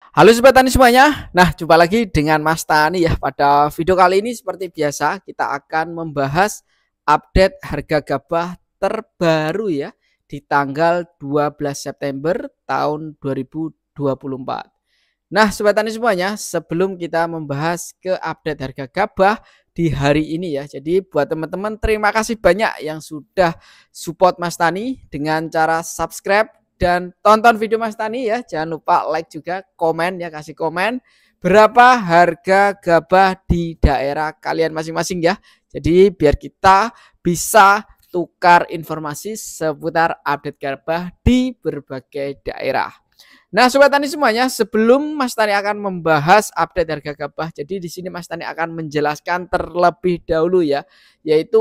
Halo Sobat Tani semuanya. Nah, jumpa lagi dengan Mas Tani ya. Pada video kali ini seperti biasa kita akan membahas update harga gabah terbaru ya di tanggal 12 September tahun 2024. Nah, Sobat Tani semuanya, sebelum kita membahas ke update harga gabah di hari ini ya. Jadi buat teman-teman terima kasih banyak yang sudah support Mas Tani dengan cara subscribe dan tonton video Mas Tani ya. Jangan lupa like juga, komen ya, kasih komen berapa harga gabah di daerah kalian masing-masing ya. Jadi biar kita bisa tukar informasi seputar update gabah di berbagai daerah. Nah, Sobat Tani semuanya, sebelum Mas Tani akan membahas update harga gabah, jadi di sini Mas Tani akan menjelaskan terlebih dahulu ya, yaitu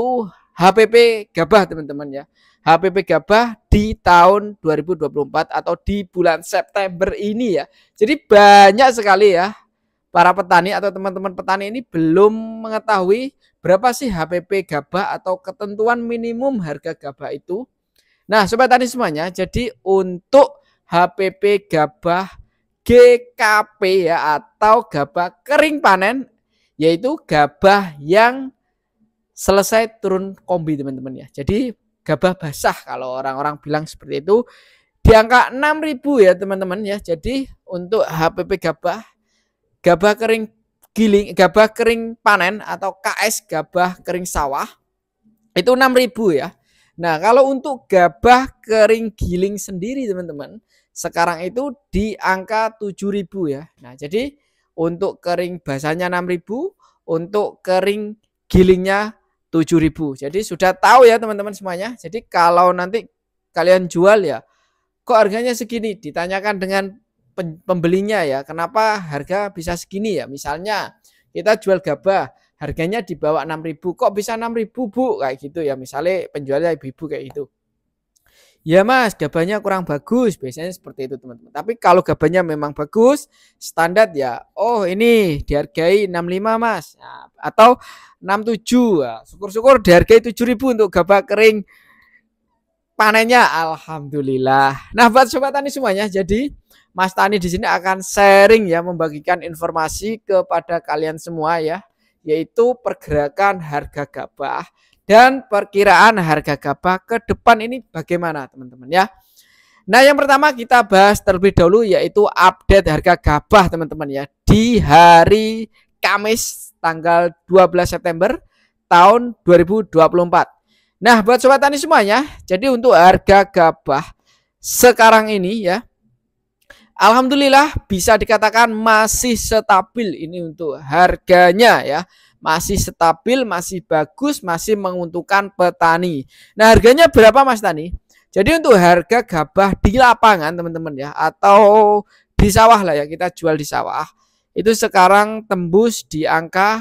HPP gabah teman-teman ya. HPP gabah di tahun 2024 atau di bulan September ini ya. Jadi banyak sekali ya para petani atau teman-teman petani ini belum mengetahui berapa sih HPP gabah atau ketentuan minimum harga gabah itu. Nah, Sobat Tani semuanya, jadi untuk HPP gabah GKP ya atau gabah kering panen, yaitu gabah yang selesai turun kombi teman-teman ya. Jadi gabah basah kalau orang-orang bilang seperti itu, di angka 6.000 ya teman-teman ya. Jadi untuk HPP gabah kering giling, gabah kering panen atau KS gabah kering sawah itu 6.000 ya. Nah, kalau untuk gabah kering giling sendiri teman-teman, sekarang itu di angka 7.000 ya. Nah, jadi untuk kering basahnya 6.000, untuk kering gilingnya 7.000. Jadi sudah tahu ya teman-teman semuanya. Jadi kalau nanti kalian jual ya, kok harganya segini? Ditanyakan dengan pembelinya ya, kenapa harga bisa segini ya? Misalnya kita jual gabah harganya di bawah 6.000, kok bisa 6.000 Bu? Kayak gitu ya, misalnya penjualnya ibu-ibu kayak gitu. Ya Mas, gabahnya kurang bagus, biasanya seperti itu teman-teman. Tapi kalau gabahnya memang bagus, standar ya, oh ini dihargai 65 Mas, nah, atau 67, nah, syukur-syukur dihargai 7.000 untuk gabah kering panennya, alhamdulillah. Nah, buat Sobat Tani semuanya, jadi Mas Tani di sini akan sharing ya, membagikan informasi kepada kalian semua ya, yaitu pergerakan harga gabah dan perkiraan harga gabah ke depan ini bagaimana teman-teman ya. Nah, yang pertama kita bahas terlebih dahulu yaitu update harga gabah teman-teman ya di hari Kamis tanggal 12 September tahun 2024. Nah, buat Sobat Tani semuanya, jadi untuk harga gabah sekarang ini ya, alhamdulillah bisa dikatakan masih stabil ini untuk harganya ya. Masih stabil, masih bagus, masih menguntungkan petani. Nah, harganya berapa Mas Tani? Jadi untuk harga gabah di lapangan teman-teman ya, atau di sawah lah ya, kita jual di sawah, itu sekarang tembus di angka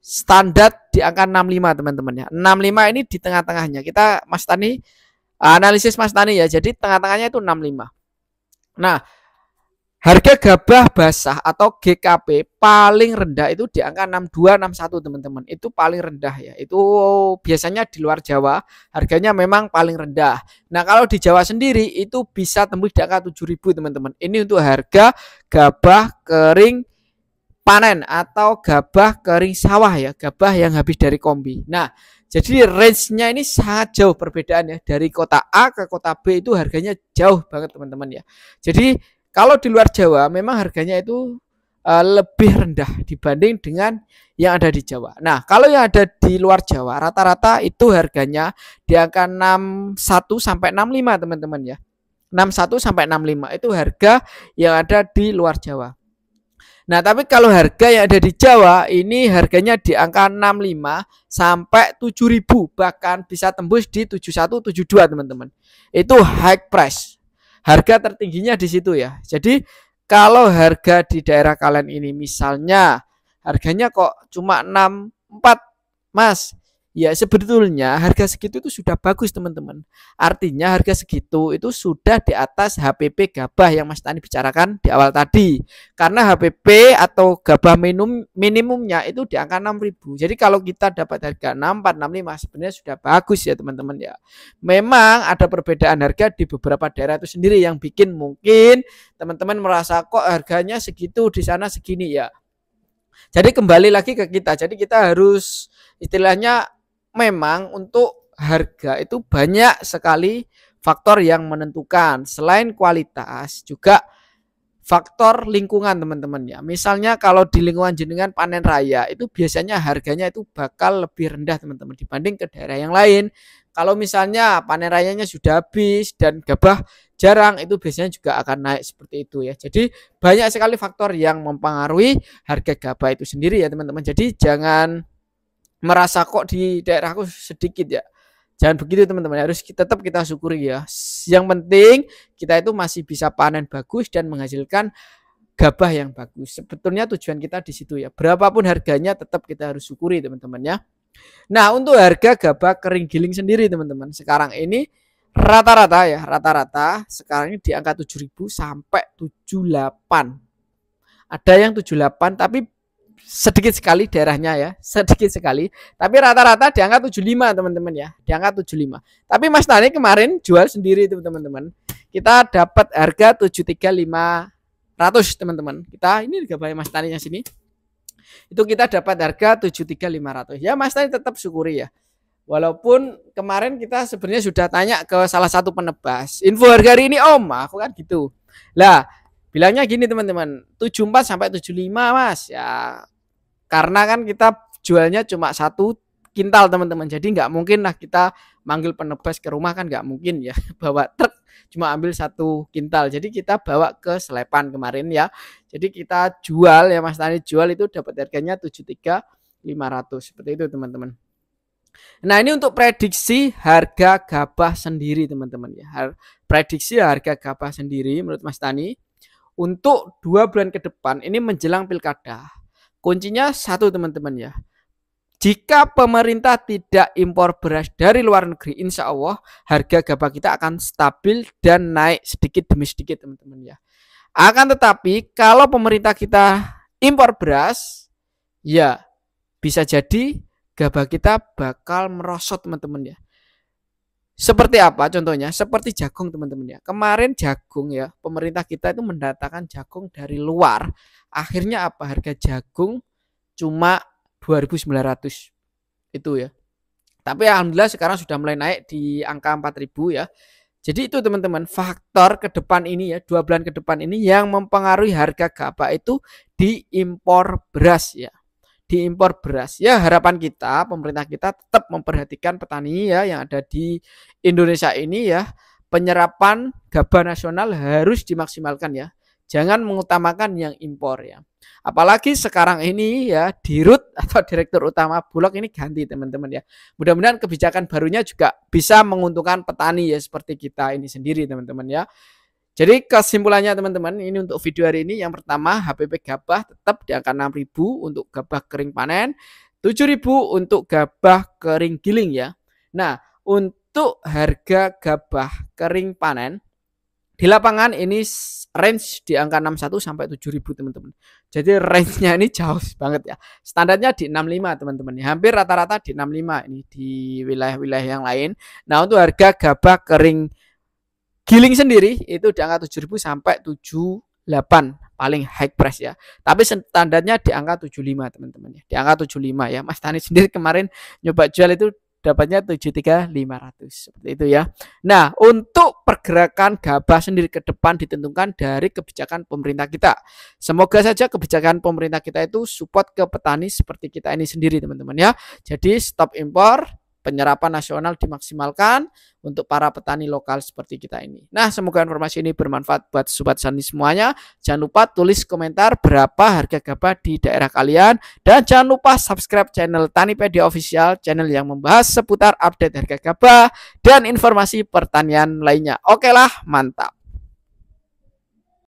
standar di angka 65 teman-teman ya. 65 ini di tengah-tengahnya. Kita Mas Tani analisis Mas Tani ya. Jadi tengah-tengahnya itu 65. Nah, harga gabah basah atau GKP paling rendah itu di angka 62 61 teman-teman. Itu paling rendah ya. Itu biasanya di luar Jawa harganya memang paling rendah. Nah, kalau di Jawa sendiri itu bisa tembus di angka 7.000 teman-teman. Ini untuk harga gabah kering panen atau gabah kering sawah ya, gabah yang habis dari kombi. Nah, jadi range-nya ini sangat jauh perbedaan ya, dari kota A ke kota B itu harganya jauh banget teman-teman ya. Jadi kalau di luar Jawa memang harganya itu lebih rendah dibanding dengan yang ada di Jawa. Nah, kalau yang ada di luar Jawa rata-rata itu harganya di angka 61 sampai 65 teman-teman ya. 61 sampai 65 itu harga yang ada di luar Jawa. Nah, tapi kalau harga yang ada di Jawa ini harganya di angka 65 sampai 7.000, bahkan bisa tembus di 71 72 teman-teman. Itu high price. Harga tertingginya di situ ya. Jadi kalau harga di daerah kalian ini misalnya harganya kok cuma 64 Mas. Ya sebetulnya harga segitu itu sudah bagus teman-teman. Artinya harga segitu itu sudah di atas HPP gabah yang Mas Tani bicarakan di awal tadi. Karena HPP atau gabah minimumnya itu di angka 6.000. Jadi kalau kita dapat harga 6465 sebenarnya sudah bagus ya teman-teman ya. Memang ada perbedaan harga di beberapa daerah itu sendiri yang bikin mungkin teman-teman merasa kok harganya segitu di sana segini ya. Jadi kembali lagi ke kita. Jadi kita harus istilahnya memang untuk harga itu banyak sekali faktor yang menentukan. Selain kualitas juga faktor lingkungan teman-teman ya. Misalnya kalau di lingkungan jenengan panen raya itu biasanya harganya itu bakal lebih rendah teman-teman dibanding ke daerah yang lain. Kalau misalnya panen rayanya sudah habis dan gabah jarang itu biasanya juga akan naik seperti itu ya. Jadi banyak sekali faktor yang mempengaruhi harga gabah itu sendiri ya teman-teman. Jadi jangan merasa kok di daerahku sedikit ya. Jangan begitu teman-teman, harus tetap kita syukuri ya. Yang penting kita itu masih bisa panen bagus dan menghasilkan gabah yang bagus. Sebetulnya tujuan kita di situ ya. Berapapun harganya tetap kita harus syukuri teman-teman ya. Nah untuk harga gabah kering giling sendiri teman-teman, sekarang ini rata-rata sekarang ini di angka 7.000 sampai 78. Ada yang 78 tapi sedikit sekali daerahnya ya, sedikit sekali. Tapi rata-rata di angka 75 teman-teman ya, di angka 75. Tapi Mas Tani kemarin jual sendiri itu teman-teman. Kita dapat harga 73.500 teman-teman. Kita ini gabahnya Mas Tani yang sini. Itu kita dapat harga 73.500. Ya Mas Tani tetap syukuri ya. Walaupun kemarin kita sebenarnya sudah tanya ke salah satu penebas. Info harga hari ini Om, aku kan gitu. Lah, bilangnya gini teman-teman, 74 sampai 75 Mas. Ya karena kan kita jualnya cuma 1 kintal teman-teman. Jadi nggak mungkin lah kita manggil penebas ke rumah kan nggak mungkin ya. Bawa truk cuma ambil 1 kintal. Jadi kita bawa ke Selepan kemarin ya. Jadi kita jual ya Mas Tani jual itu dapat harganya 73.500 seperti itu teman-teman. Nah ini untuk prediksi harga gabah sendiri teman-teman ya. Prediksi harga gabah sendiri menurut Mas Tani untuk 2 bulan ke depan ini menjelang pilkada. Kuncinya satu teman-teman ya. Jika pemerintah tidak impor beras dari luar negeri, insya Allah harga gabah kita akan stabil dan naik sedikit demi sedikit teman-teman ya. Akan tetapi kalau pemerintah kita impor beras, ya bisa jadi gabah kita bakal merosot teman-teman ya. Seperti apa contohnya? Seperti jagung teman-teman ya. Kemarin jagung ya, pemerintah kita itu mendatangkan jagung dari luar. Akhirnya apa? Harga jagung cuma 2.900 itu ya. Tapi alhamdulillah sekarang sudah mulai naik di angka 4.000 ya. Jadi itu teman-teman faktor ke depan ini ya, 2 bulan ke depan ini yang mempengaruhi harga gabah itu diimpor beras ya. Diimpor beras ya, harapan kita pemerintah kita tetap memperhatikan petani ya yang ada di Indonesia ini ya. Penyerapan gabah nasional harus dimaksimalkan ya, jangan mengutamakan yang impor ya. Apalagi sekarang ini ya Dirut atau Direktur Utama Bulog ini ganti teman-teman ya. Mudah-mudahan kebijakan barunya juga bisa menguntungkan petani ya seperti kita ini sendiri teman-teman ya. Jadi kesimpulannya teman-teman ini untuk video hari ini yang pertama HPP gabah tetap di angka 6.000 untuk gabah kering panen, 7.000 untuk gabah kering giling ya. Nah untuk harga gabah kering panen di lapangan ini range di angka 61 sampai 7.000 teman-teman. Jadi range-nya ini jauh banget ya. Standarnya di 65 teman-teman. Hampir rata-rata di 65 ini di wilayah-wilayah yang lain. Nah untuk harga gabah kering giling sendiri itu di angka 7.000 sampai 78 paling high price ya. Tapi standarnya di angka 75 teman-teman ya. Di angka 75 ya. Mas Tani sendiri kemarin nyoba jual itu dapatnya 73.500 seperti itu ya. Nah, untuk pergerakan gabah sendiri ke depan ditentukan dari kebijakan pemerintah kita. Semoga saja kebijakan pemerintah kita itu support ke petani seperti kita ini sendiri teman-teman ya. Jadi stop impor, penyerapan nasional dimaksimalkan untuk para petani lokal seperti kita ini. Nah, semoga informasi ini bermanfaat buat Sobat Tani semuanya. Jangan lupa tulis komentar berapa harga gabah di daerah kalian. Dan jangan lupa subscribe channel Tanipedia Official, channel yang membahas seputar update harga gabah dan informasi pertanian lainnya. Oke lah, mantap.